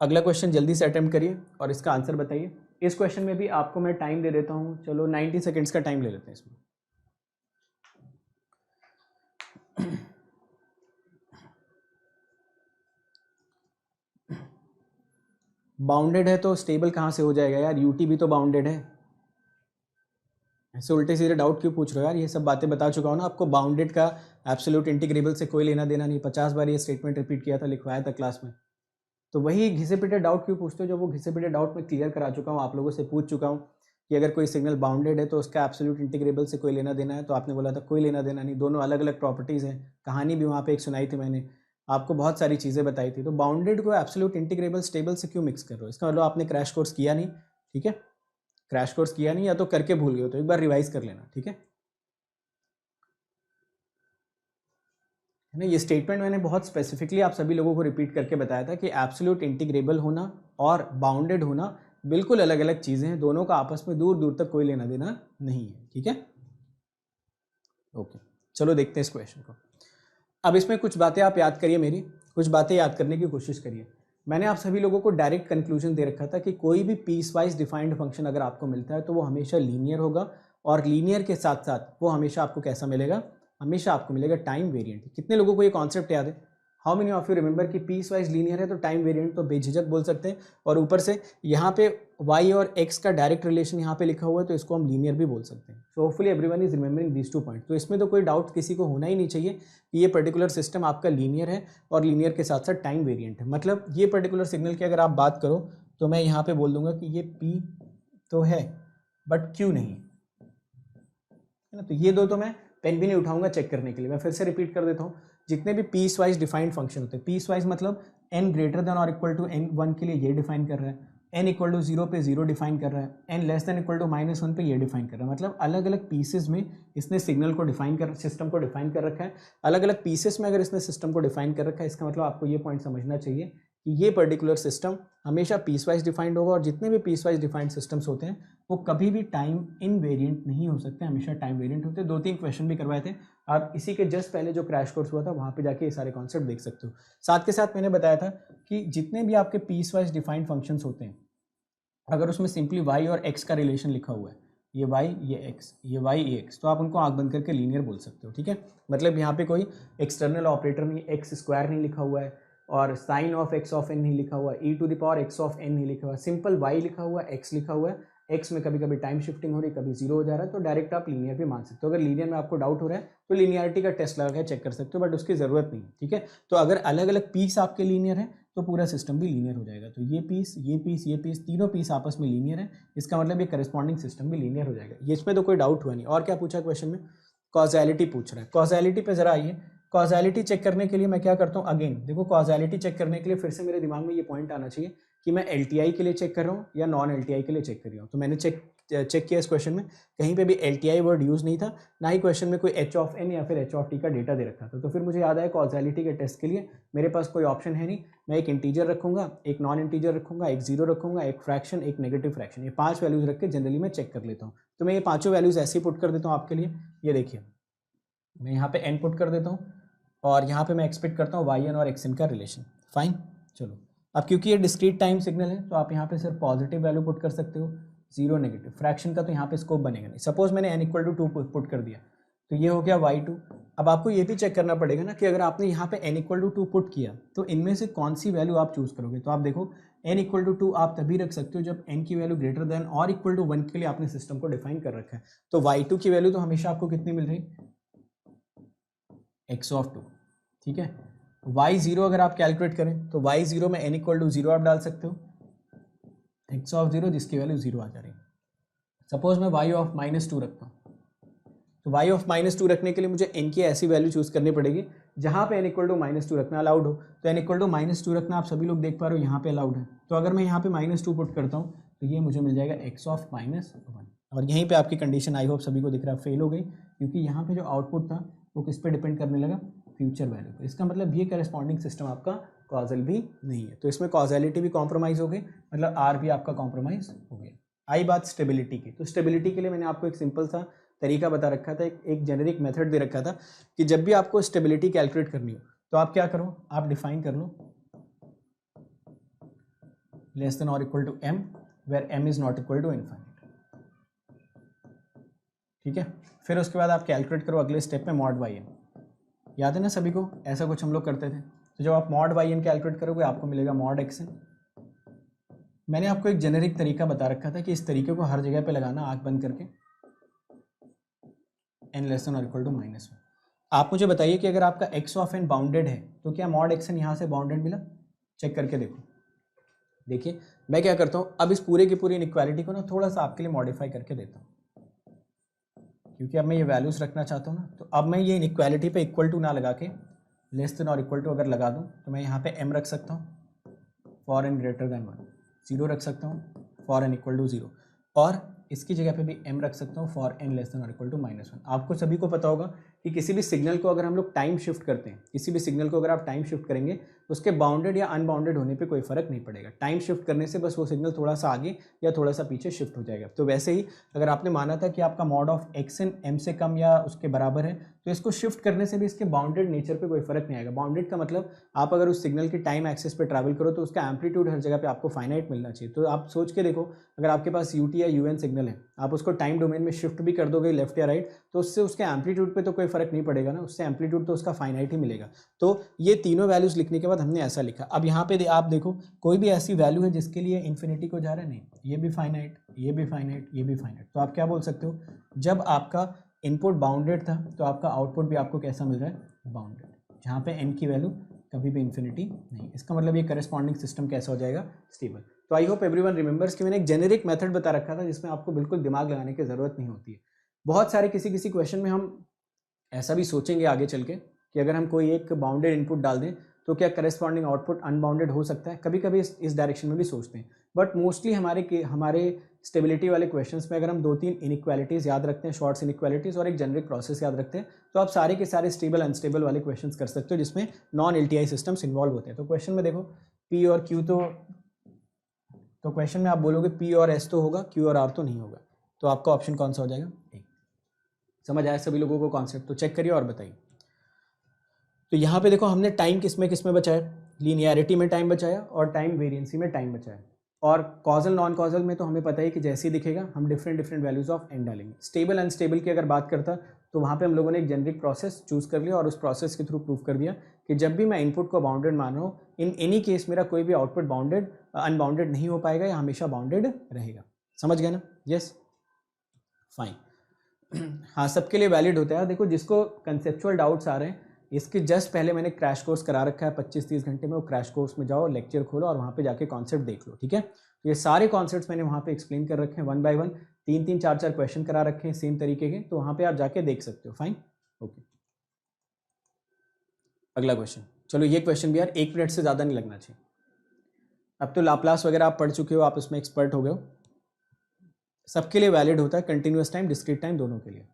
अगला क्वेश्चन जल्दी से अटेम्प्ट करिए और इसका आंसर बताइए। इस क्वेश्चन में भी आपको मैं टाइम दे देता हूँ, चलो 90 सेकेंड्स का टाइम ले लेते हैं इसमें। बाउंडेड है तो स्टेबल कहाँ से हो जाएगा यार, यूटी भी तो बाउंडेड है। ऐसे उल्टे सीधे डाउट क्यों पूछ रहे हो यार, ये सब बातें बता चुका हूँ ना आपको। बाउंडेड का एब्सोल्यूट इंटीग्रेबल से कोई लेना देना नहीं, 50 बार ये स्टेटमेंट रिपीट किया था, लिखवाया था क्लास में। तो वही घिसे पिटे डाउट क्यों पूछते हो, जो वो घिसे पिटे डाउट मैं क्लियर करा चुका हूँ, आप लोगों से पूछ चुका हूँ कि अगर कोई सिग्नल बाउंडेड है तो उसका एब्सोल्यूट इंटीग्रेबल से कोई लेना देना है, तो आपने बोला था कोई लेना देना नहीं, दोनों अलग अलग प्रॉपर्टीज़ हैं। कहानी भी वहाँ पे एक सुनाई थी मैंने आपको, बहुत सारी चीज़ें बताई थी। तो बाउंडेड को एब्सोल्यूट इंटीग्रेबल स्टेबल से क्यों मिक्स कर रहे हो, इसका मतलब आपने क्रैश कोर्स किया नहीं, ठीक है। क्रैश कोर्स किया नहीं या तो करके भूल गए हो, तो एक बार रिवाइज कर लेना, ठीक है ना। ये स्टेटमेंट मैंने बहुत स्पेसिफिकली आप सभी लोगों को रिपीट करके बताया था कि एब्सोल्यूट इंटीग्रेबल होना और बाउंडेड होना बिल्कुल अलग अलग चीज़ें हैं, दोनों का आपस में दूर दूर तक कोई लेना देना नहीं है, ठीक है। ओके, चलो देखते हैं इस क्वेश्चन को। अब इसमें कुछ बातें आप याद करिए, मेरी कुछ बातें याद करने की कोशिश करिए। मैंने आप सभी लोगों को डायरेक्ट कंक्लूजन दे रखा था कि कोई भी पीस वाइज डिफाइंड फंक्शन अगर आपको मिलता है तो वो हमेशा लीनियर होगा, और लीनियर के साथ साथ वो हमेशा आपको कैसा मिलेगा, हमेशा आपको मिलेगा टाइम वेरिएंट। कितने लोगों को ये कॉन्सेप्ट याद है? How many of you remember कि पीस वाइज लीनियर है तो टाइम वेरिएंट तो बेझिझक बोल सकते हैं। और ऊपर से यहाँ पे y और x का डायरेक्ट रिलेशन यहाँ पे लिखा हुआ है तो इसको हम लीनियर भी बोल सकते हैं। So hopefully everyone is remembering these 2 point. तो इसमें तो कोई डाउट किसी को होना ही नहीं चाहिए कि ये पर्टिकुलर सिस्टम आपका लीनियर है और लीनियर के साथ साथ टाइम वेरिएंट है। मतलब ये पर्टिकुलर सिग्नल की अगर आप बात करो तो मैं यहाँ पे बोल दूंगा कि ये p तो है बट q नहीं है ना। तो ये दो तो मैं पेन भी नहीं उठाऊंगा चेक करने के लिए। मैं फिर से रिपीट कर देता हूँ, जितने भी पीस वाइज डिफाइंड फंक्शन होते हैं, पीस वाइज मतलब n ग्रेटर देन और इक्वल टू n1 के लिए ये डिफाइन कर रहा है, n इक्वल टू 0 पे 0 डिफाइन कर रहा है, n less than equal to -1 पे ये डिफाइन कर रहा है। मतलब अलग अलग पीसेस में इसने सिग्नल को डिफाइन कर, सिस्टम को डिफाइन कर रखा है। अलग अलग पीसेस में अगर इसने सिस्टम को डिफाइन कर रखा है, इसका मतलब आपको ये पॉइंट समझना चाहिए कि ये पर्टिकुलर सिस्टम हमेशा पीस वाइज डिफाइंड होगा, और जितने भी पीस वाइज डिफाइंड सिस्टम्स होते हैं वो कभी भी टाइम इनवेरिएंट नहीं हो सकते, हमेशा टाइम वेरिएंट होते हैं। 2-3 क्वेश्चन भी करवाए थे आप, इसी के जस्ट पहले जो क्रैश कोर्स हुआ था वहाँ पे जाके ये सारे कॉन्सेप्ट देख सकते हो। साथ के साथ मैंने बताया था कि जितने भी आपके पीस वाइज डिफाइंड फंक्शंस होते हैं, अगर उसमें सिंपली y और x का रिलेशन लिखा हुआ है, ये y ये x, ये y ये x, तो आप उनको आंख बंद करके लीनियर बोल सकते हो, ठीक है। मतलब यहाँ पे कोई एक्सटर्नल ऑपरेटर नहीं, x स्क्वायर नहीं लिखा हुआ है, और sine of x of n नहीं लिखा हुआ, e to the power x of n नहीं लिखा हुआ, सिंपल y लिखा हुआ है, x लिखा हुआ है। x में कभी कभी टाइम शिफ्टिंग हो रही, कभी 0 हो जा रहा है, तो डायरेक्ट आप लीनियर भी मान सकते हो। अगर लीनियर में आपको डाउट हो रहा है तो लीनियरिटी का टेस्ट लगा के चेक कर सकते हो, बट उसकी जरूरत नहीं है, ठीक है। तो अगर अलग अलग पीस आपके लीनियर है तो पूरा सिस्टम भी लीनियर हो जाएगा। तो ये पीस ये पीस ये पीस तीनों पीस आपस में लीनियर है, इसका मतलब ये करस्पॉन्डिंग सिस्टम भी लीनियर हो जाएगा। ये इसमें तो कोई डाउट हुआ नहीं। और क्या पूछा क्वेश्चन में? कॉजैलिटी पूछ रहा है। कॉजैलिटी पे जरा आइए। कॉजैलिटी चेक करने के लिए मैं क्या करता हूँ, अगेन देखो, कॉजैलिटी चेक करने के लिए फिर से मेरे दिमाग में ये पॉइंट आना चाहिए कि मैं LTI के लिए चेक कर रहा हूँ या नॉन LTI के लिए चेक कर रहा हूँ। तो मैंने चेक किया इस क्वेश्चन में, कहीं पे भी LTI वर्ड यूज नहीं था, ना ही क्वेश्चन में कोई h ऑफ n या फिर h ऑफ t का डेटा दे रखा था। तो फिर मुझे याद आया कॉजैलिटी के टेस्ट के लिए मेरे पास कोई ऑप्शन है नहीं, मैं एक इंटीजर रखूंगा, एक नॉन इंटीजर रखूंगा, एक जीरो रखूंगा, एक फ्रैक्शन, एक नेगेटिव फ्रैक्शन, ये 5 वैल्यूज रख के जनरली मैं चेक कर लेता हूँ। तो मैं ये पांचों वैल्यूज ऐसे ही पुट कर देता हूँ आपके लिए। ये देखिए, मैं यहाँ पे n पुट कर देता हूँ और यहाँ पे मैं एक्सपेक्ट करता हूँ yn और xn का रिलेशन। फाइन, चलो अब क्योंकि ये डिस्क्रीट टाइम सिग्नल है तो आप यहाँ पे सिर्फ पॉजिटिव वैल्यू पुट कर सकते हो, जीरो नेगेटिव। फ्रैक्शन का तो यहाँ पे स्कोप बनेगा नहीं। सपोज मैंने n इक्वल टू 2 पुट कर दिया तो ये हो गया y2। अब आपको ये भी चेक करना पड़ेगा ना कि अगर आपने यहाँ पे n इक्वल टू 2 पुट किया तो इनमें से कौन सी वैल्यू आप चूज करोगे। तो आप देखो, n इक्वल टू 2 आप तभी रख सकते हो जब n की वैल्यू ग्रेटर देन और इक्वल टू 1 के लिए आपने सिस्टम को डिफाइन कर रखा है। तो y2 की वैल्यू तो हमेशा आपको कितनी मिल रही, x ऑफ 2, ठीक है। y0 अगर आप कैलकुलेट करें तो y0 में n इक्वल टू 0 आप डाल सकते हो, x ऑफ 0 जिसकी वैल्यू 0 आ जा रही है। सपोज मैं y ऑफ -2 रखता हूँ, तो y ऑफ -2 रखने के लिए मुझे n की ऐसी वैल्यू चूज करनी पड़ेगी जहाँ पे n इक्वल टू -2 रखना अलाउड हो। तो n इक्वल टू -2 रखना आप सभी लोग देख पा रहे हो यहाँ पे अलाउड है। तो अगर मैं यहाँ पे -2 पुट करता हूँ तो ये मुझे मिल जाएगा x ऑफ -1। और यहीं पे आपकी कंडीशन आई होप सभी को दिख रहा है फेल हो गई, क्योंकि यहाँ पे जो आउटपुट था वो किस पे डिपेंड करने लगा, फ्यूचर वैल्यू पे। इसका मतलब ये करस्पॉन्डिंग सिस्टम आपका कॉजल भी नहीं है। तो इसमें कॉजैलिटी भी कॉम्प्रोमाइज़ हो गई, मतलब आर भी आपका कॉम्प्रोमाइज़ हो गया। आई बात स्टेबिलिटी की, तो स्टेबिलिटी के लिए मैंने आपको एक सिंपल सा तरीका बता रखा था, एक जेनेरिक मेथड दे रखा था कि जब भी आपको स्टेबिलिटी कैलकुलेट करनी हो तो आप क्या करो, आप डिफाइन कर लो लेस देन और equal to m where m is not equal to infinite. ठीक है, फिर उसके बाद आप कैलकुलेट करो अगले स्टेप में मॉड वाई एन। याद है ना सभी को, ऐसा कुछ हम लोग करते थे। तो जब आप मॉड वाई एन कैलकुलेट करोगे आपको मिलेगा मॉड एक्स एन। मैंने आपको एक जेनेरिक तरीका बता रखा था कि इस तरीके को हर जगह पे लगाना आंख बंद करके, n लेस देन और इक्वल टू -1। आप मुझे बताइए कि अगर आपका x ऑफ n बाउंडेड है तो क्या मॉड एक्स एन यहाँ से बाउंडेड मिला? चेक करके देखो। देखिए मैं क्या करता हूँ, अब इस पूरे की पूरी इनइक्वालिटी को ना थोड़ा सा आपके लिए मॉडिफाई करके देता हूँ, क्योंकि अब मैं ये वैल्यूज रखना चाहता हूँ ना। तो अब मैं ये इनइक्वालिटी पे इक्वल टू ना लगा के लेस देन और इक्वल टू अगर लगा दूँ तो मैं यहाँ पे m रख सकता हूँ फॉर n ग्रेटर देन 1, 0 रख सकता हूँ फॉर n इक्वल टू 0, और इसकी जगह पे भी m रख सकता हूँ फॉर n लेस देन और इक्वल टू -1। आपको सभी को पता होगा कि किसी भी सिग्नल को अगर हम लोग टाइम शिफ्ट करते हैं, किसी भी सिग्नल को अगर आप टाइम शिफ्ट करेंगे उसके बाउंडेड या अनबाउंडेड होने पे कोई फर्क नहीं पड़ेगा। टाइम शिफ्ट करने से बस वो सिग्नल थोड़ा सा आगे या थोड़ा सा पीछे शिफ्ट हो जाएगा। तो वैसे ही अगर आपने माना था कि आपका mod of x n m से कम या उसके बराबर है, तो इसको शिफ्ट करने से भी इसके बाउंडेड नेचर पे कोई फर्क नहीं आएगा। बाउंडेड का मतलब आप अगर उस सिग्नल की टाइम एक्सेस पे ट्रैवल करो तो उसका एम्पलीट्यूड हर जगह पे आपको फाइनाइट मिलना चाहिए। तो आप सोच के देखो, अगर आपके पास यूटी या यूएन सिग्नल है, आप उसको टाइम डोमेन में शिफ्ट भी कर दोगे लेफ्ट या राइट, तो उससे उसके एम्पलीट्यूड पे तो कोई फर्क नहीं पड़ेगा ना, उससे एम्पलीट्यूड तो उसका फाइनाइट ही मिलेगा। तो ये तीनों वैल्यूज लिखने के बाद हमने ऐसा लिखा। अब यहाँ पे आप देखो कोई भी ऐसी वैल्यू है जिसके लिए इन्फिनिटी को जा रहा है? नहीं, ये भी फाइनाइट, ये भी फाइनाइट, ये भी फाइनाइट। तो आप क्या बोल सकते हो, जब आपका इनपुट बाउंडेड था तो आपका आउटपुट भी आपको कैसा मिल रहा है? बाउंडेड, जहाँ पे n की वैल्यू कभी भी इन्फिनिटी नहीं। इसका मतलब ये करस्पॉन्डिंग सिस्टम कैसा हो जाएगा? स्टेबल। तो आई होप एवरीवन रिमेंबर्स कि मैंने एक जेनेरिक मेथड बता रखा था जिसमें आपको बिल्कुल दिमाग लगाने की जरूरत नहीं होती है। बहुत सारे किसी किसी क्वेश्चन में हम ऐसा भी सोचेंगे आगे चल के कि अगर हम कोई एक बाउंडेड इनपुट डाल दें तो क्या करस्पॉन्डिंग आउटपुट अनबाउंडेड हो सकता है? कभी कभी इस डायरेक्शन में भी सोचते हैं, बट मोस्टली हमारे स्टेबिलिटी वाले क्वेश्चंस में अगर हम 2-3 इनइक्वालिटीज़ याद रखते हैं, शॉर्ट्स इनइक्वालिटीज़ और एक जेनरिक प्रोसेस याद रखते हैं, तो आप सारे के सारे स्टेबल अनस्टेबल वाले क्वेश्चंस कर सकते हो जिसमें नॉन एलटीआई सिस्टम्स इन्वॉल्व होते हैं। तो क्वेश्चन में देखो पी और क्यू, तो क्वेश्चन में आप बोलोगे पी और एस तो होगा, क्यू और आर तो नहीं होगा। तो आपका ऑप्शन कौन सा हो जाएगा? ए। समझ आया सभी लोगों को कॉन्सेप्ट? तो चेक करिए और बताइए। तो यहाँ पे देखो हमने टाइम किस में बचाया, लीनियरिटी में टाइम बचाया और टाइम वेरिएंसी में टाइम बचाया। और कॉजल नॉन कॉजल में तो हमें पता है कि जैसे ही दिखेगा हम डिफरेंट वैल्यूज ऑफ एन डालेंगे। स्टेबल अनस्टेबल की अगर बात करता तो वहाँ पे हम लोगों ने एक जेनरिक प्रोसेस चूज कर लिया और उस प्रोसेस के थ्रू प्रूव कर दिया कि जब भी मैं इनपुट को बाउंडेड मान रहा हूँ, इन एनी केस मेरा कोई भी आउटपुट बाउंडेड अनबाउंडेड नहीं हो पाएगा, या हमेशा बाउंडेड रहेगा। समझ गए ना? Yes, fine. हाँ, सबके लिए वैलिड होता है। देखो जिसको कंसेप्चुअल डाउट्स आ रहे हैं, इसके जस्ट पहले मैंने क्रैश कोर्स करा रखा है 25-30 घंटे में, वो क्रैश कोर्स में जाओ, लेक्चर खोलो और वहाँ पे जाके कॉन्सेप्ट देख लो। ठीक है, तो ये सारे कॉन्सेप्ट्स मैंने वहाँ पे एक्सप्लेन कर रखे हैं 1 by 1, 3-3, 4-4 क्वेश्चन करा रखे हैं सेम तरीके के, तो वहाँ पे आप जाके देख सकते हो। Fine, okay. अगला क्वेश्चन, चलो ये क्वेश्चन भी यार 1 मिनट से ज़्यादा नहीं लगना चाहिए। अब तो लाप्लास वगैरह आप पढ़ चुके हो, आप इसमें एक्सपर्ट हो गए हो। सबके लिए वैलिड होता है, कंटिन्यूअस टाइम, डिस्क्रीट टाइम, दोनों के लिए।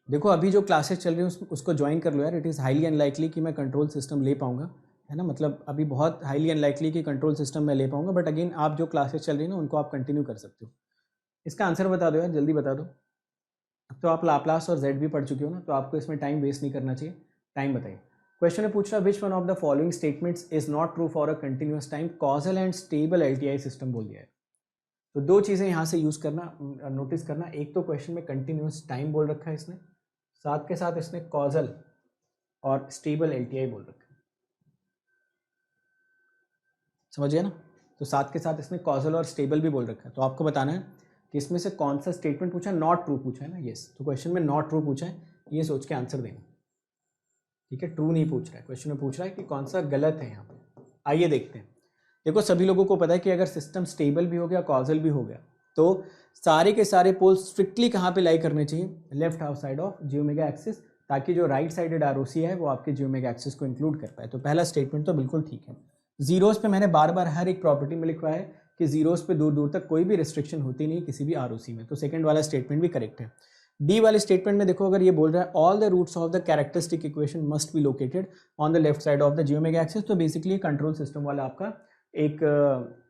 देखो अभी जो क्लासेस चल रही हैं उसको ज्वाइन कर लो यार। इट इज़ हाईली अनलाइकली कि मैं कंट्रोल सिस्टम ले पाऊंगा, है ना, मतलब अभी बहुत हाईली अनलाइकली कि कंट्रोल सिस्टम मैं ले पाऊंगा, बट अगेन आप जो क्लासेस चल रही हैं ना उनको आप कंटिन्यू कर सकते हो। इसका आंसर बता दो यार, जल्दी बता दो। अब तो आप लाप्लास और जेड भी पढ़ चुके हो ना, तो आपको इसमें टाइम वेस्ट नहीं करना चाहिए। टाइम बताइए। क्वेश्चन में पूछ रहा which one of the following statements is not true for a continuous time causal and stable LTI system बोल दिया है। तो दो चीज़ें यहाँ से यूज़ करना, नोटिस करना। एक तो क्वेश्चन में कंटिन्यूअस टाइम बोल रखा है इसने, साथ के साथ इसने कॉजल और स्टेबल एलटीआई बोल रखा है। समझिए ना? तो साथ के साथ इसने कॉजल और स्टेबल भी बोल रखा है। तो आपको बताना है कि इसमें से कौन सा स्टेटमेंट पूछा है, नॉट ट्रू पूछा है ना। यस, तो क्वेश्चन में नॉट ट्रू पूछा है, ये सोच के आंसर देना। ठीक है, ट्रू नहीं पूछ रहा है, क्वेश्चन में पूछ रहा है कि कौन सा गलत है यहाँ पे। आइए देखते हैं। देखो सभी लोगों को पता है कि अगर सिस्टम स्टेबल भी हो गया, कॉजल भी हो गया, तो सारे के सारे पोल स्ट्रिक्टली कहाँ पे लाई करने चाहिए? Left half side of j omega axis, ताकि जो राइट साइडेड आरओसी है वो आपके जियोमेगा एक्सिस को इंक्लूड कर पाए। तो पहला स्टेटमेंट तो बिल्कुल ठीक है। जीरोस पे मैंने बार बार हर एक प्रॉपर्टी में लिखवाया है कि जीरोस पे दूर दूर तक कोई भी रिस्ट्रिक्शन होती नहीं किसी भी आरओसी में, तो सेकंड वाला स्टेटमेंट भी करेक्ट है। डी वाले स्टेटमेंट में देखो, अगर ये बोल रहा है all the roots of the characteristic equation must be located on the left side of the j omega axis, तो बेसिकली कंट्रोल सिस्टम वाला आपका एक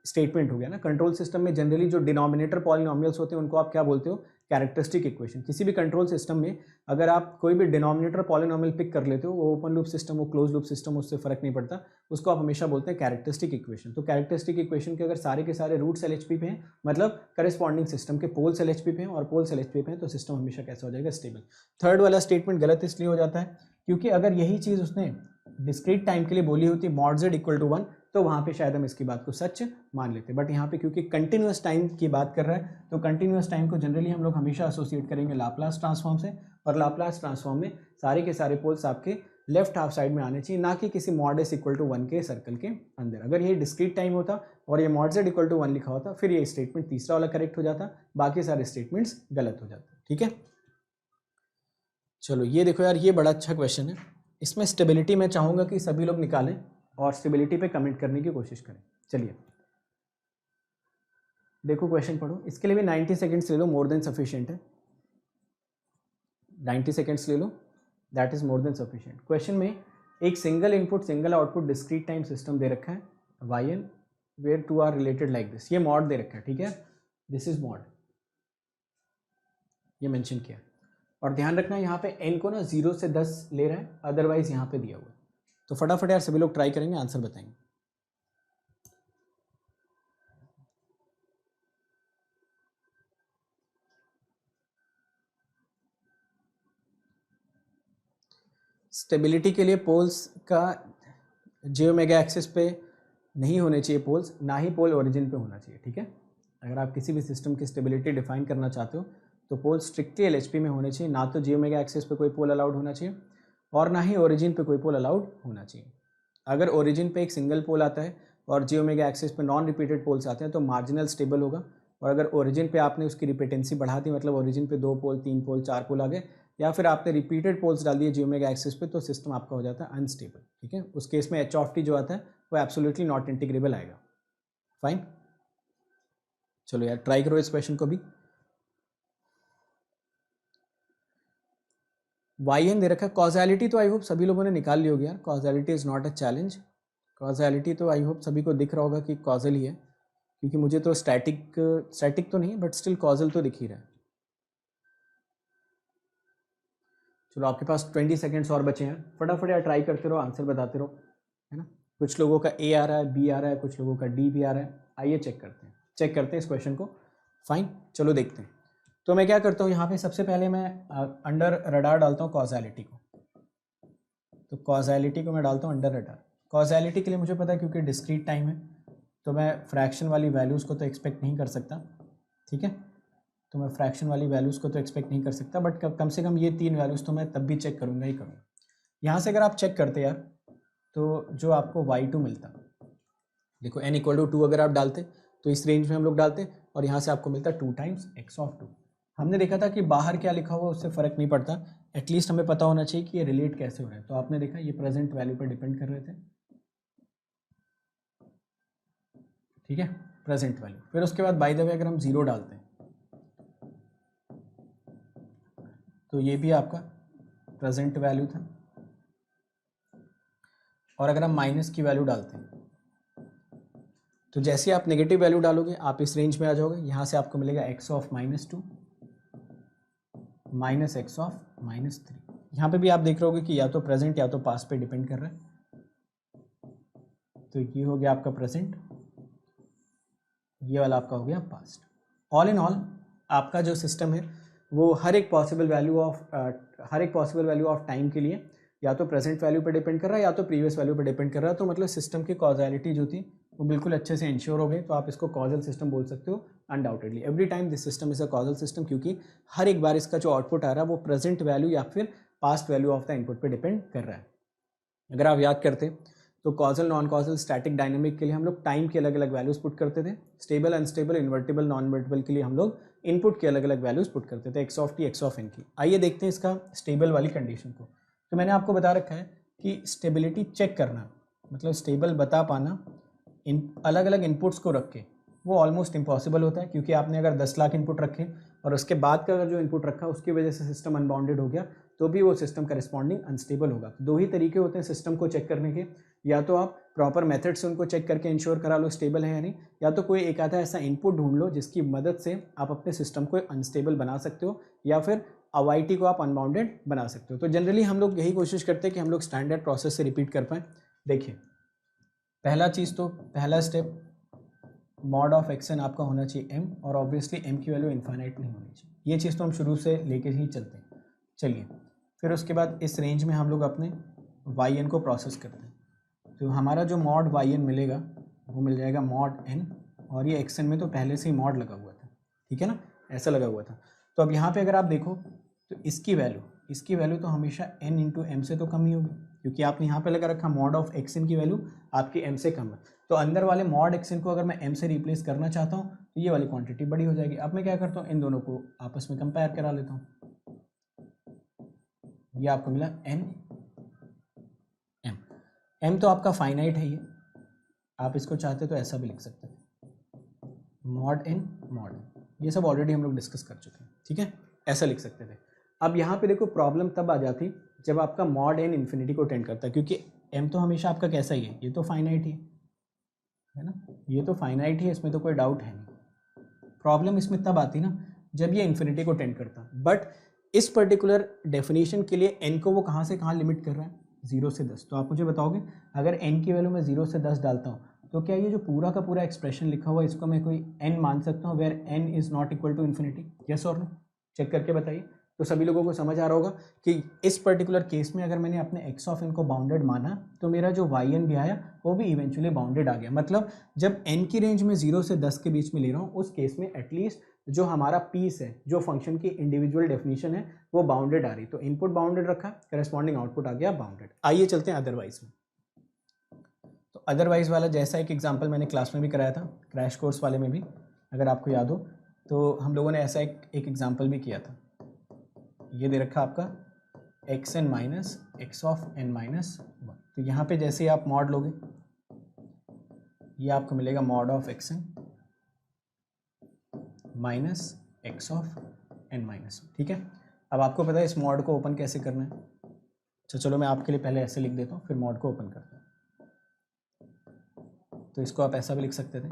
स्टेटमेंट हो गया ना। कंट्रोल सिस्टम में जनरली जो डिनोमिनेटर पॉलिनोमियल्स होते हैं उनको आप क्या बोलते हो, कैरेक्टरिस्टिक इक्वेशन। किसी भी कंट्रोल सिस्टम में अगर आप कोई भी डिनोमिनेटर पॉलिनोमियल पिक कर लेते हो, वो ओपन लूप सिस्टम हो क्लोज लूप सिस्टम, उससे फर्क नहीं पड़ता, उसको आप हमेशा बोलते हैं कैरेक्टरिस्टिक इक्वेशन। तो कैरेक्टरिस्टिक इक्वेशन के अगर सारे के सारे रूट्स एलएचपी पे हैं, मतलब करस्पॉन्डिंग सिस्टम के पोल्स एलएचपी पे हैं और पोल्स एलएचपी पे हैं, तो सिस्टम हमेशा कैसा हो जाएगा, स्टेबल। थर्ड वाला स्टेटमेंट गलत इसलिए हो जाता है क्योंकि अगर यही चीज़ उसने डिस्क्रीट टाइम के लिए बोली होती मॉड z इक्वल टू 1, तो वहाँ पे शायद हम इसकी बात को सच मान लेते। बट यहाँ पे क्योंकि कंटिन्यूस टाइम की बात कर रहा है, तो कंटिन्यूस टाइम को जनरली हम लोग हमेशा एसोसिएट करेंगे लाप्लास ट्रांसफॉर्म से, और लाप्लास ट्रांसफॉर्म में सारे के सारे पोल्स आपके लेफ्ट हाफ साइड में आने चाहिए, ना कि किसी मॉड s इक्वल टू 1 के सर्कल के अंदर। अगर ये डिस्क्रीट टाइम होता और ये मॉड z इक्वल टू 1 लिखा होता, फिर ये स्टेटमेंट तीसरा वाला करेक्ट हो जाता, बाकी सारे स्टेटमेंट्स गलत हो जाते। ठीक है, चलो ये देखो यार, ये बड़ा अच्छा क्वेश्चन है। इसमें स्टेबिलिटी मैं चाहूँगा कि सभी लोग निकालें और स्टेबिलिटी पे कमेंट करने की कोशिश करें। चलिए देखो क्वेश्चन पढ़ो, इसके लिए भी 90 सेकेंड्स ले लो, मोर देन सफिशिएंट है। 90 सेकेंड्स ले लो, that is more than sufficient. Question में एक single input single output discrete time system दे रखा है yn where two are related like this. ये मॉड दे रखा है, ठीक है, दिस इज मॉड, ये मेंशन किया। और ध्यान रखना यहाँ पे n को ना 0 से 10 ले रहा है, अदरवाइज यहाँ पे दिया हुआ है। तो फटाफट यार सभी लोग ट्राई करेंगे, आंसर बताएंगे। स्टेबिलिटी के लिए पोल्स का जे ओमेगा एक्सिस पे नहीं होने चाहिए पोल्स, ना ही पोल ओरिजिन पे होना चाहिए। ठीक है, अगर आप किसी भी सिस्टम की स्टेबिलिटी डिफाइन करना चाहते हो तो पोल स्ट्रिक्टली एलएचपी में होने चाहिए, ना तो जे ओमेगा एक्सिस पे कोई पोल अलाउड होना चाहिए और ना ही ओरिजिन पे कोई पोल अलाउड होना चाहिए। अगर ओरिजिन पे एक सिंगल पोल आता है और जे ओमेगा एक्सिस पे नॉन रिपीटेड पोल्स आते हैं तो मार्जिनल स्टेबल होगा, और अगर ओरिजिन पे आपने उसकी रिपीटेंसी बढ़ा दी, मतलब ओरिजिन पे 2 पोल 3 पोल 4 पोल आ गए, या फिर आपने रिपीटेड पोल्स डाल दिए जे ओमेगा एक्सिस पे, तो सिस्टम आपका हो जाता है अनस्टेबल। ठीक है, उस केस में एच ऑफ टी जो आता है वो एब्सोल्युटली नॉट इंटीग्रेबल आएगा। फाइन, चलो यार ट्राई करो इस क्वेश्चन को भी। yn दे रखा है, कॉजैलिटी तो आई होप सभी लोगों ने निकाल ली होगी यार, causality is not a challenge. Causality तो आई होप सभी को दिख रहा होगा कि कॉजल ही है, क्योंकि मुझे तो स्टैटिक तो नहीं है बट स्टिल कॉजल तो दिख ही रहा है। चलो आपके पास 20 सेकेंड्स और बचे हैं, फटाफट यार ट्राई करते रहो, आंसर बताते रहो, है ना। कुछ लोगों का ए आ रहा है, बी आ रहा है, कुछ लोगों का डी भी आ रहा है। आइए चेक करते हैं इस क्वेश्चन को। फाइन, चलो देखते हैं। तो मैं क्या करता हूँ यहाँ पे, सबसे पहले मैं अंडर रडार डालता हूँ कॉजैलिटी को। तो कॉजैलिटी को मैं डालता हूँ अंडर रडार। कॉजैलिटी के लिए मुझे पता है क्योंकि डिस्क्रीट टाइम है तो मैं फ्रैक्शन वाली वैल्यूज़ को तो एक्सपेक्ट नहीं कर सकता। ठीक है, तो मैं फ्रैक्शन वाली वैल्यूज़ को तो एक्सपेक्ट नहीं कर सकता, बट कम से कम ये 3 वैल्यूज़ तो मैं तब भी चेक करूँगा ही करूँगा। यहाँ से अगर आप चेक करते यार तो जो आपको y2 मिलता, देखो n इक्वल टू 2 अगर आप डालते तो इस रेंज में हम लोग डालते, और यहाँ से आपको मिलता 2 टाइम्स x ऑफ 2। हमने देखा था कि बाहर क्या लिखा हुआ उससे फ़र्क नहीं पड़ता, एटलीस्ट हमें पता होना चाहिए कि ये रिलेट कैसे हो रहे हैं। तो आपने देखा ये प्रेजेंट वैल्यू पर डिपेंड कर रहे थे। ठीक है, प्रेजेंट वैल्यू। फिर उसके बाद बाय द वे अगर हम 0 डालते हैं तो ये भी आपका प्रेजेंट वैल्यू था, और अगर हम माइनस की वैल्यू डालते हैं तो जैसे आप नेगेटिव वैल्यू डालोगे आप इस रेंज में आ जाओगे। यहाँ से आपको मिलेगा x of -2 minus x of -3। यहाँ पे भी आप देख रहे होगे कि या तो प्रेजेंट या तो पास्ट पे डिपेंड कर रहा है। तो ये हो गया आपका प्रेजेंट, ये वाला आपका हो गया पास्ट। ऑल इन ऑल आपका जो सिस्टम है वो हर एक पॉसिबल वैल्यू ऑफ टाइम के लिए या तो प्रेजेंट वैल्यू पे डिपेंड कर रहा है या तो प्रीवियस वैल्यू पे डिपेंड कर रहा है। तो मतलब सिस्टम की कॉजैलिटी जो थी वो बिल्कुल अच्छे से इंश्योर हो गई। तो आप इसको कॉजल सिस्टम बोल सकते हो undoubtedly. Every time this system is a causal system, क्योंकि हर एक बार इसका जो आउटपुट आ रहा है वो प्रेजेंट वैल्यू या फिर past value of the input पे डिपेंड कर रहा है। अगर आप याद करते तो causal non causal static dynamic के लिए हम लोग टाइम के अलग अलग वैल्यूज पुट करते थे, stable unstable invertible non invertible के लिए हम लोग इनपुट के अलग अलग वैल्यूज पुट करते थे, x of T x of n की। आइए देखते हैं इसका स्टेबल वाली कंडीशन को। तो मैंने आपको बता रखा है कि स्टेबिलिटी चेक करना मतलब स्टेबल बता पाना इन अलग अलग इनपुट्स को रख के वो ऑलमोस्ट इम्पॉसिबल होता है, क्योंकि आपने अगर 10 लाख इनपुट रखे और उसके बाद का अगर जो इनपुट रखा उसकी वजह से सिस्टम अनबाउंडेड हो गया तो भी वो सिस्टम करस्पॉन्डिंग अनस्टेबल होगा। दो ही तरीके होते हैं सिस्टम को चेक करने के, या तो आप प्रॉपर मेथड से उनको चेक करके इंश्योर करा लो स्टेबल है या नहीं, या तो कोई एक आधा ऐसा इनपुट ढूंढ लो जिसकी मदद से आप अपने सिस्टम को अनस्टेबल बना सकते हो, या फिर अवाईटी को आप अनबाउंडेड बना सकते हो। तो जनरली हम लोग यही कोशिश करते हैं कि हम लोग स्टैंडर्ड प्रोसेस से रिपीट कर पाएँ। देखिए पहला स्टेप मॉड ऑफ एक्सन आपका होना चाहिए m, और ऑब्वियसली m की वैल्यू इन्फाइनाइट नहीं होनी चाहिए। ये चीज़ तो हम शुरू से लेके ही चलते हैं। चलिए फिर उसके बाद इस रेंज में हम लोग अपने yn को प्रोसेस करते हैं। तो हमारा जो मॉड yn मिलेगा वो मिल जाएगा मॉड n, और ये एक्सन में तो पहले से ही मॉड लगा हुआ था, ठीक है ना, ऐसा लगा हुआ था। तो अब यहाँ पे अगर आप देखो तो इसकी वैल्यू तो हमेशा n इंटू m से तो कम ही होगी, क्योंकि आपने यहाँ पे लगा रखा मॉड ऑफ एक्सन की वैल्यू आपकी m से कम है। तो अंदर वाले मॉड एक्सन को अगर मैं m से रिप्लेस करना चाहता हूँ तो ये वाली क्वांटिटी बड़ी हो जाएगी। अब मैं क्या करता हूँ, इन दोनों को आपस में कंपेयर करा लेता हूँ। ये आपको मिला n m तो आपका फाइनाइट है, ये आप इसको चाहते तो ऐसा भी लिख सकते थे मॉड n मॉड n, ये सब ऑलरेडी हम लोग डिस्कस कर चुके हैं, ठीक है, ऐसा लिख सकते थे। अब यहाँ पे देखो प्रॉब्लम तब आ जाती जब आपका मॉड n इन्फिनिटी को टेंड करता है, क्योंकि m तो हमेशा आपका कैसा ही है, ये तो फाइनाइट ही है ना, ये तो फाइनाइट ही है, इसमें तो कोई डाउट है नहीं। प्रॉब्लम इसमें तब आती ना जब ये इन्फिनिटी को टेंड करता, बट इस पर्टिकुलर डेफिनेशन के लिए n को वो कहाँ से कहाँ लिमिट कर रहा है, 0 से 10। तो आप मुझे बताओगे अगर n की वैल्यू मैं 0 से 10 डालता हूँ तो क्या ये जो पूरा का पूरा एक्सप्रेशन लिखा हुआ है इसको मैं कोई n मान सकता हूँ where n is not equal to infinity, yes और नो, चेक करके बताइए। तो सभी लोगों को समझ आ रहा होगा कि इस पर्टिकुलर केस में अगर मैंने अपने x ऑफ n को बाउंडेड माना तो मेरा जो yn भी आया वो भी इवेंचुअली बाउंडेड आ गया। मतलब जब n की रेंज में 0 से 10 के बीच में ले रहा हूँ उस केस में एटलीस्ट जो हमारा पीस है, जो फंक्शन की इंडिविजुअल डेफिनेशन है वो बाउंडेड आ रही। तो इनपुट बाउंडेड रखा, करस्पॉन्डिंग आउटपुट आ गया बाउंडेड। आइए चलते हैं अदरवाइज में। तो अदरवाइज वाला जैसा एक एग्जाम्पल मैंने क्लास में भी कराया था, क्रैश कोर्स वाले में भी अगर आपको याद हो, तो हम लोगों ने ऐसा एक एग्जाम्पल भी किया था। ये दे रखा आपका xn minus x of n minus 1। तो यहाँ पे जैसे ही आप मॉड लोगे ये आपको मिलेगा mod of xn minus x of n minus 1, ठीक है। अब आपको पता है इस मॉड को ओपन कैसे करना है, तो चलो मैं आपके लिए पहले ऐसे लिख देता हूँ फिर मॉड को ओपन करता हूँ। तो इसको आप ऐसा भी लिख सकते थे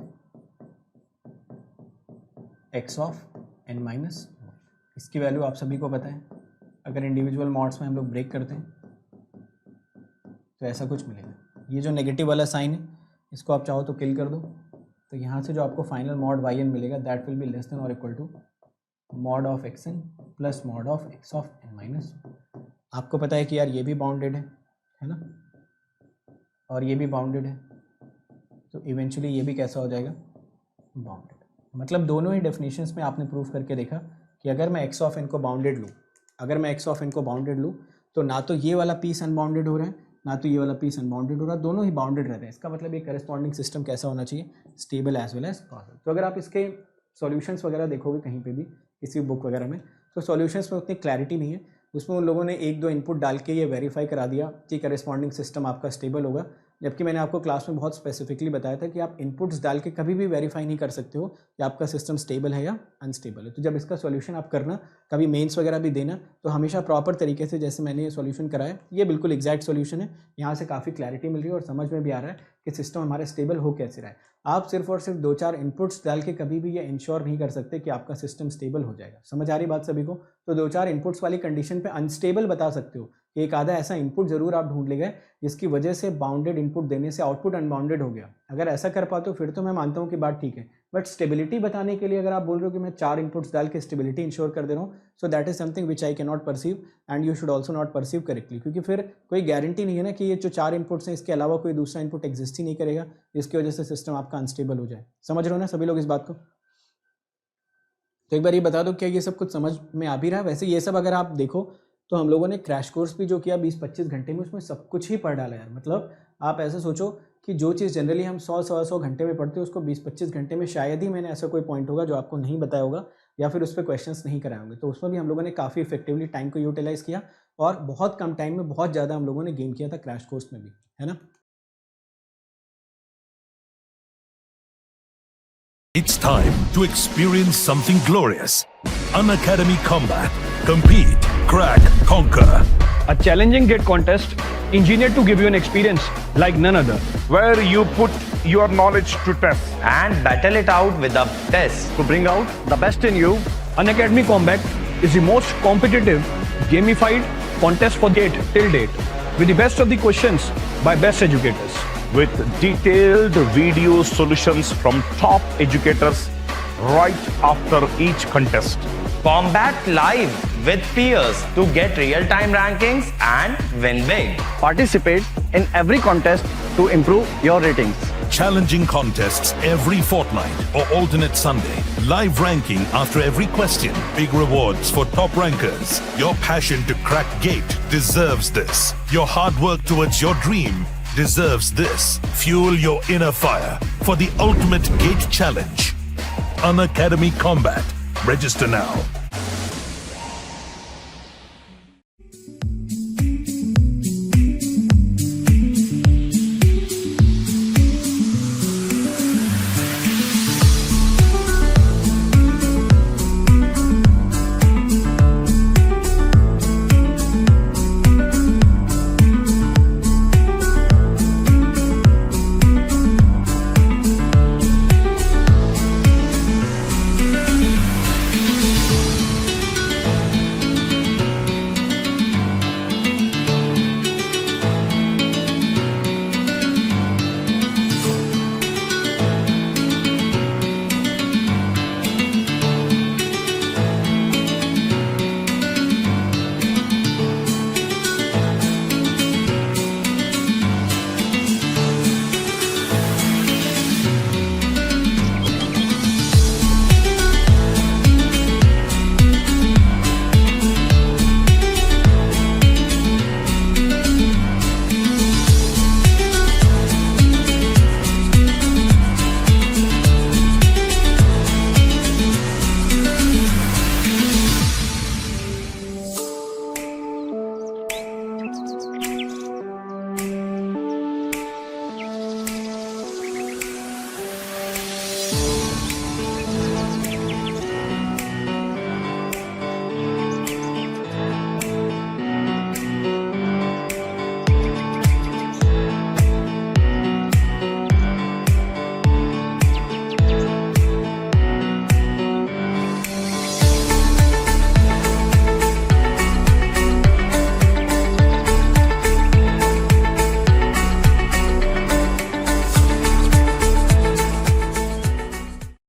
एक्स ऑफ n माइनस 1। इसकी वैल्यू आप सभी को पता है, अगर इंडिविजुअल मॉड्स में हम लोग ब्रेक करते हैं तो ऐसा कुछ मिलेगा। ये जो नेगेटिव वाला साइन है इसको आप चाहो तो किल कर दो, तो यहाँ से जो आपको फाइनल मॉड yn मिलेगा that will be less than और equal to mod of xn plus mod of x of n minus. आपको पता है कि यार ये भी बाउंडेड है ना, और ये भी बाउंडेड है, तो इवेंचुअली ये भी कैसा हो जाएगा, बाउंडेड। मतलब दोनों ही डेफिनेशंस में आपने प्रूव करके देखा कि अगर मैं x ऑफ n को बाउंडेड लूँ, तो ना तो ये वाला पीस अनबाउंडेड हो रहा है ना तो ये वाला पीस अनबाउंडेड हो रहा है, दोनों ही बाउंडेड रह रहे हैं। इसका मतलब ये करस्पॉन्डिंग सिस्टम कैसा होना चाहिए, stable as well as causal. तो अगर आप इसके सॉल्यूशंस वगैरह देखोगे कहीं पे भी किसी बुक वगैरह में, तो सॉल्यूशंस में उतनी क्लैरिटी नहीं है। उसमें उन लोगों ने 1-2 इनपुट डाल के ये वेरीफाई करा दिया कि करस्पॉन्डिंग सिस्टम आपका स्टेबल होगा, जबकि मैंने आपको क्लास में बहुत स्पेसिफिकली बताया था कि आप इनपुट्स डाल के कभी भी वेरीफाई नहीं कर सकते हो कि आपका सिस्टम स्टेबल है या अनस्टेबल है। तो जब इसका सॉल्यूशन आप करना, कभी मेंस वगैरह भी देना, तो हमेशा प्रॉपर तरीके से जैसे मैंने ये सॉल्यूशन कराया, ये बिल्कुल एग्जैक्ट सॉल्यूशन है। यहाँ से काफ़ी क्लैरिटी मिल रही है और समझ में भी आ रहा है कि सिस्टम हमारा स्टेबल हो कैसे रहा है। आप सिर्फ और सिर्फ 2-4 इनपुट्स डाल के कभी भी ये इंश्योर नहीं कर सकते कि आपका सिस्टम स्टेबल हो जाएगा। समझ आ रही बात सभी को? तो 2-4 इनपुट्स वाली कंडीशन पे अनस्टेबल बता सकते हो कि एक आधा ऐसा इनपुट जरूर आप ढूंढ ले गए जिसकी वजह से बाउंडेड इनपुट देने से आउटपुट अनबाउंडेड हो गया। अगर ऐसा कर पाते हो फिर तो मैं मानता हूँ कि बात ठीक है, बट स्टेबिलिटी बताने के लिए अगर आप बोल रहे हो कि मैं 4 इनपुट्स डाल के स्टेबिलिटी इंश्योर कर दे रहा हूँ, so that is something which I can not perceive and you should also not perceive correctly, क्योंकि फिर कोई गारंटी नहीं है ना कि ये जो 4 इनपुट्स हैं इसके अलावा कोई दूसरा इनपुट एग्जिस्ट ही नहीं करेगा, जिसकी वजह से सिस्टम आपका अनस्टेबल हो जाए। समझ रहे हो ना सभी लोग इस बात को? तो एक बार ये बता दो क्या ये सब कुछ समझ में आ भी रहा है? वैसे ये सब अगर आप देखो तो हम लोगों ने क्रैश कोर्स भी जो किया 20-25 घंटे में, उसमें सब कुछ ही पढ़ डाला यार। मतलब आप ऐसे सोचो कि जो चीज़ जनरली हम 100-125 घंटे में पढ़ते हैं उसको 20-25 घंटे में शायद ही मैंने ऐसा कोई पॉइंट होगा जो आपको नहीं बताया होगा या फिर उस पर क्वेश्चंस नहीं कराए होंगे। तो उसमें भी हम लोगों ने काफ़ी इफेक्टिवली टाइम को यूटिलाइज़ किया और बहुत कम टाइम में बहुत ज़्यादा हम लोगों ने गेन किया था क्रैश कोर्स में भी, है ना? It's time to experience something glorious. Unacademy Combat. Compete, crack, conquer. a challenging gate contest engineered to give you an experience like none other. where you put your knowledge to test. and battle it out with a test. To bring out the best in you, Unacademy Combat is the most competitive, gamified contest for gate till date, with the best of the questions by best educators. With detailed video solutions from top educators right after each contest. Combat live with peers to get real-time rankings and win big. Participate in every contest to improve your ratings. Challenging contests every fortnight or alternate Sunday. Live ranking after every question. Big rewards for top rankers. Your passion to crack gate deserves this. Your hard work towards your dream deserves this. Fuel your inner fire for the ultimate gate challenge. Unacademy Combat. Register now.